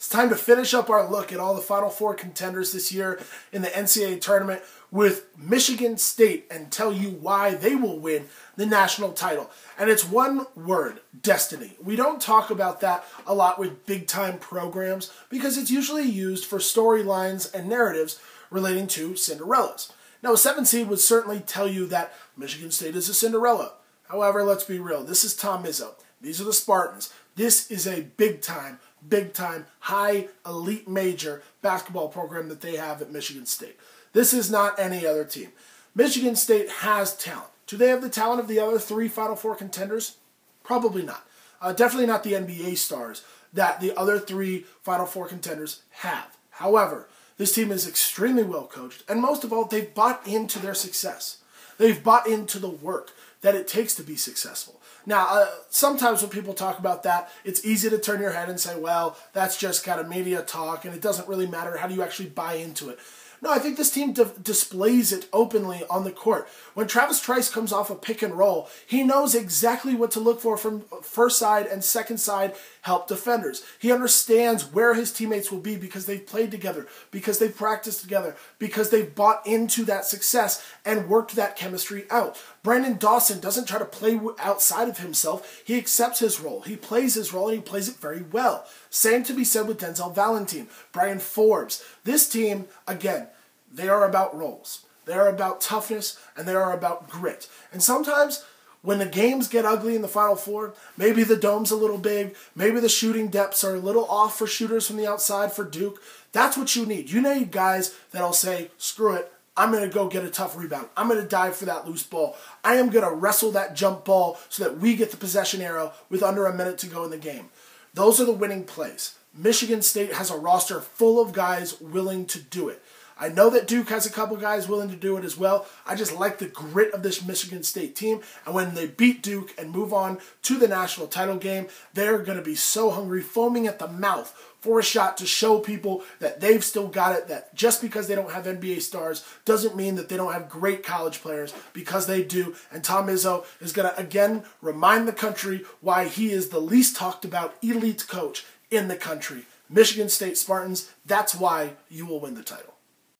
It's time to finish up our look at all the Final Four contenders this year in the NCAA tournament with Michigan State and tell you why they will win the national title. And it's one word, destiny. We don't talk about that a lot with big-time programs because it's usually used for storylines and narratives relating to Cinderellas. Now, a 7 seed would certainly tell you that Michigan State is a Cinderella. However, let's be real. This is Tom Izzo. These are the Spartans. This is a big-time, high elite major basketball program that they have at Michigan State. This is not any other team. Michigan State has talent. Do they have the talent of the other 3 Final Four contenders? Probably not. Definitely not the NBA stars that the other 3 Final Four contenders have. However, this team is extremely well coached, and most of all, they've bought into their success. They've bought into the work that it takes to be successful. Now, sometimes when people talk about that, it's easy to turn your head and say, well, that's just kind of media talk, and it doesn't really matter. How do you actually buy into it? No, I think this team displays it openly on the court. When Travis Trice comes off a pick and roll, he knows exactly what to look for from first side and second side help defenders. He understands where his teammates will be because they've played together, because they've practiced together, because they've bought into that success and worked that chemistry out. Brandon Dawson doesn't try to play outside of himself. He accepts his role. He plays his role, and he plays it very well. Same to be said with Denzel Valentine, Brian Forbes. This team, again, they are about roles. They are about toughness, and they are about grit. And sometimes, when the games get ugly in the Final Four, maybe the dome's a little big, maybe the shooting depths are a little off for shooters from the outside for Duke, that's what you need. You need guys that'll say, screw it, I'm going to go get a tough rebound. I'm going to dive for that loose ball. I am going to wrestle that jump ball so that we get the possession arrow with under a minute to go in the game. Those are the winning plays. Michigan State has a roster full of guys willing to do it. I know that Duke has a couple guys willing to do it as well. I just like the grit of this Michigan State team. And when they beat Duke and move on to the national title game, they're going to be so hungry, foaming at the mouth for a shot to show people that they've still got it, that just because they don't have NBA stars doesn't mean that they don't have great college players, because they do. And Tom Izzo is going to, again, remind the country why he is the least talked about elite coach in the country. Michigan State Spartans, that's why you will win the title.